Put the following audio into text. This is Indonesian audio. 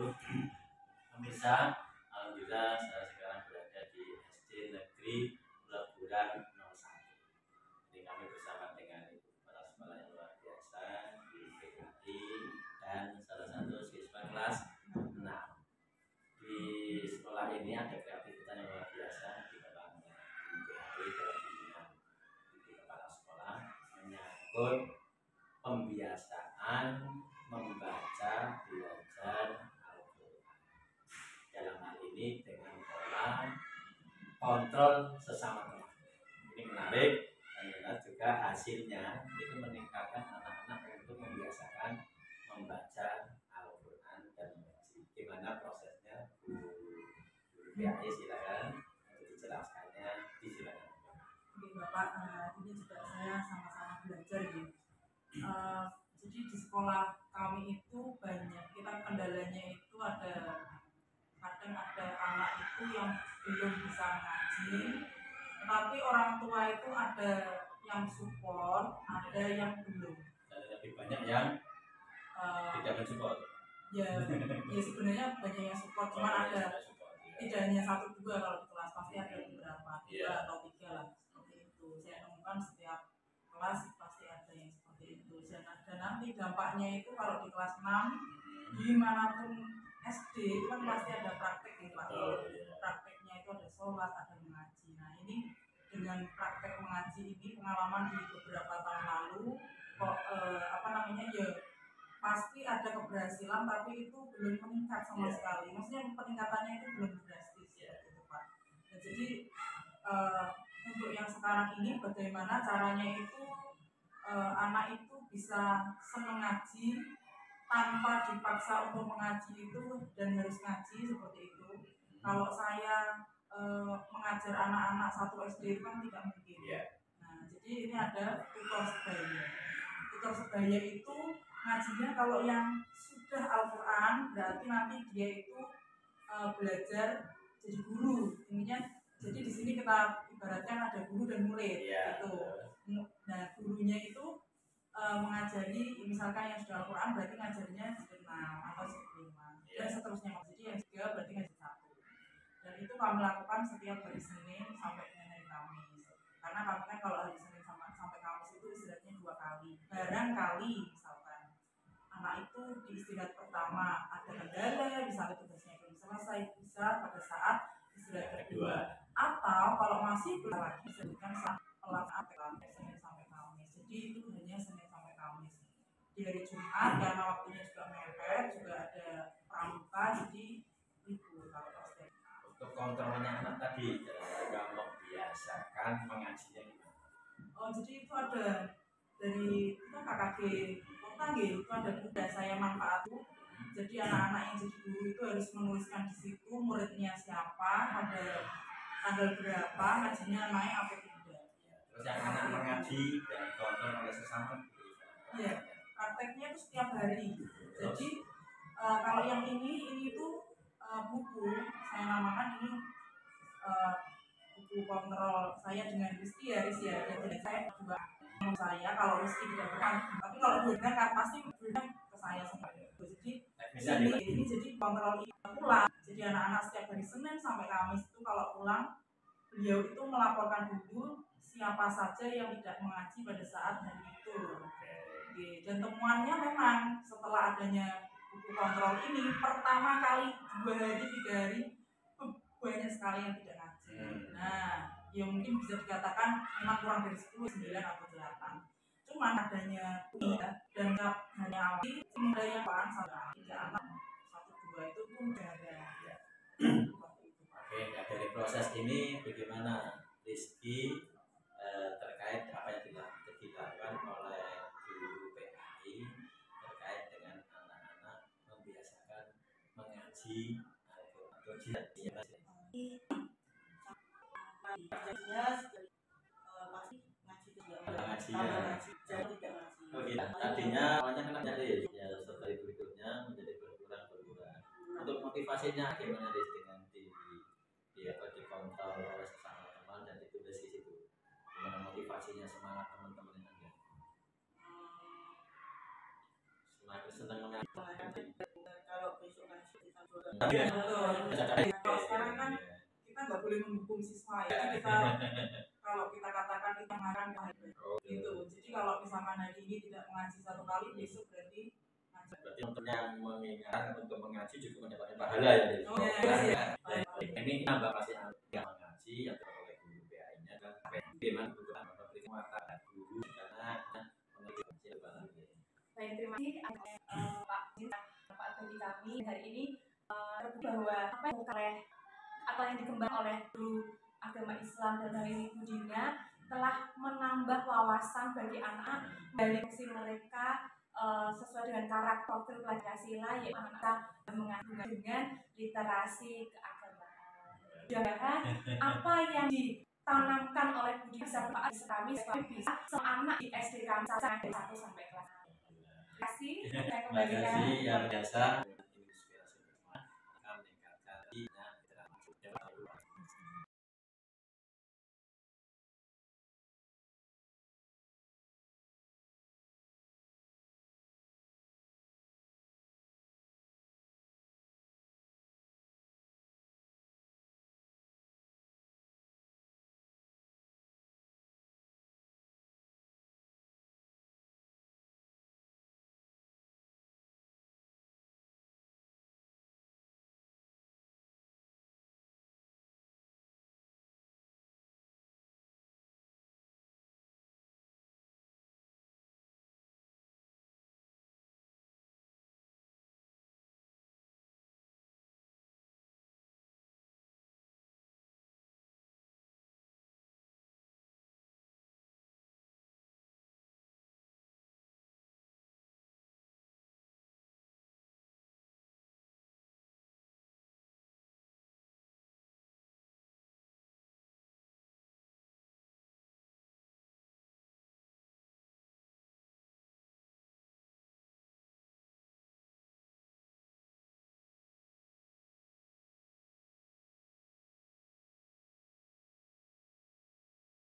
wabarakatuh. Pemirsa, alhamdulillah saya sekarang berada di SD Negeri Leburan 01. Ini kami bersama dengan ibu kepala sekolah yang luar biasa di PKI dan salah satu siswa kelas 6. Di sekolah ini ada kreativitas yang luar biasa di dalamnya. PKI dalam bimbingan ibu kepala sekolah menyangkut pembiasaan membaca belajar Al-Quran. Dalam hal ini dengan pola kontrol sesama teman. Ini menarik karena juga hasilnya itu meningkatkan anak-anak untuk membiasakan membaca Al-Quran dan mengaji. Gimana prosesnya? Bu PAI silakan untuk dijelaskannya. Disilakan. Oke Bapak, ini juga saya sama-sama belajar gitu. Jadi di sekolah kami itu banyak, kita kendalanya itu kadang ada anak itu yang belum bisa mengaji, tetapi orang tua itu ada yang support, ada yang belum. Dan lebih banyak yang tidak mensupport. Ya sebenarnya banyak yang support, cuman ada tidak hanya 1-2 kalau di kelas, pasti ada beberapa 2 atau 3 lah seperti itu. Saya temukan setiap kelas pasti ada yang seperti itu. Dan nanti dampaknya itu kalau di kelas 6 dimanapun SD itu kan pasti ada praktek ya Pak. Prakteknya itu ada sholat, ada mengaji. Nah ini dengan praktek mengaji ini, pengalaman di beberapa tahun lalu kok ya pasti ada keberhasilan, tapi itu belum meningkat sama sekali. Maksudnya peningkatannya itu belum drastis gitu Pak. Nah, jadi untuk yang sekarang ini bagaimana caranya itu anak itu bisa senang ngaji tanpa dipaksa untuk mengaji itu dan harus ngaji seperti itu. Kalau saya mengajar anak-anak 1 SD itu kan tidak mungkin. Nah, jadi ini ada tutor sebaya. Tutor sebaya itu ngajinya kalau yang sudah Al-Quran berarti nanti dia itu belajar jadi guru. Intinya jadi di sini kita ibaratkan ada guru dan murid gitu. Nah, gurunya itu mengajari, misalkan yang sudah Al-Quran berarti ngajarinya juz 6 atau juz 5 dan seterusnya. Jadi yang 3 berarti ngajar 1. Dan itu kami lakukan setiap hari Senin sampai dengan hari Kamis. Karena kami kan kalau hari Senin sampai Kamis itu istirahatnya 2 kali. Barangkali misalkan anak itu di istirahat pertama ada kendala, misalnya tugasnya belum selesai, bisa pada saat istirahat kedua. Atau kalau masih belum lagi disebutkan saat pelaksanaan Senin sampai Kamis. Jadi itu hanya Senin sampai Kamis. Di hari Jumat karena waktunya juga mepet, juga ada pramuka, jadi libur kalau pasti. Untuk kontrolnya anak tadi, kalau membiasakan mengajinya gimana? Jadi itu ada dari kita KKG kota itu ada kuda saya manfaat. Jadi anak-anak yang jadi guru itu harus menuliskan di situ muridnya siapa, pada tanggal berapa, ngajinya naik apa tidak. Terus yang anak mengaji dan kontrol oleh sesama. Iya, prakteknya itu setiap hari. Jadi kalau yang ini tuh buku saya namakan ini buku kontrol saya dengan Rizky ya. Jadi saya juga saya kalau Rizky tidak berani, tapi kalau dua kan pasti berani ke saya sendiri. Jadi ini jadi kontrol pulang. Jadi anak-anak setiap hari Senin sampai Kamis itu kalau pulang beliau itu melaporkan dulu siapa saja yang tidak mengaji pada saat hari itu. Dan temuannya memang setelah adanya buku kontrol ini pertama kali 2 hari 3 hari banyak sekali yang tidak ngaji. Nah, ya mungkin bisa dikatakan memang kurang dari 10, 9 atau 8. Cuman adanya dan hanya awal semuanya apaan sama 3 anak 1-2 itu pun udah ada. Oke, nah dari proses ini bagaimana Rizky terkait apa yang dilakukan oleh guru PAI terkait dengan anak-anak membiasakan mengaji atau jihadnya pasti ngaji tadinya awalnya kena jadi ya setelah berikutnya menjadi berkurang. Untuk motivasinya gimana dengan dikontrol oleh sesama teman dan ditulis di situ, gimana motivasinya, semangat teman-teman yang ada? Semakin senang mengaji. Kalau besok ngaji Kalau sekarang kan kita nggak boleh menghukum siswa ya, kita kalau kita katakan kita marah gitu. Jadi kalau misalkan hari ini tidak mengaji 1 kali, besok berarti untuk yang mengingat untuk mengaji juga mendapatkan pahala ya. Ini nambah pasti yang mengaji atau oleh guru PAI-nya dan memang kebutuhan memberi kekuatan guru karena mengaji lebih. Baik, terima kasih Pak bagi kami hari ini bahwa apa yang oleh atau yang dikembangkan oleh guru agama Islam dan hari ini Budina telah menambah wawasan bagi anak dari mereka sesuai dengan karakter profil Pancasila, yaitu anak mengagumkan dengan literasi keagamaan. Mudah-mudahan apa yang ditanamkan oleh Budi bisa bermanfaat kami supaya bisa anak di SD kami dari 1 sampai kelas 1. Terima kasih. Saya kembalikan. Terima kasih yang biasa.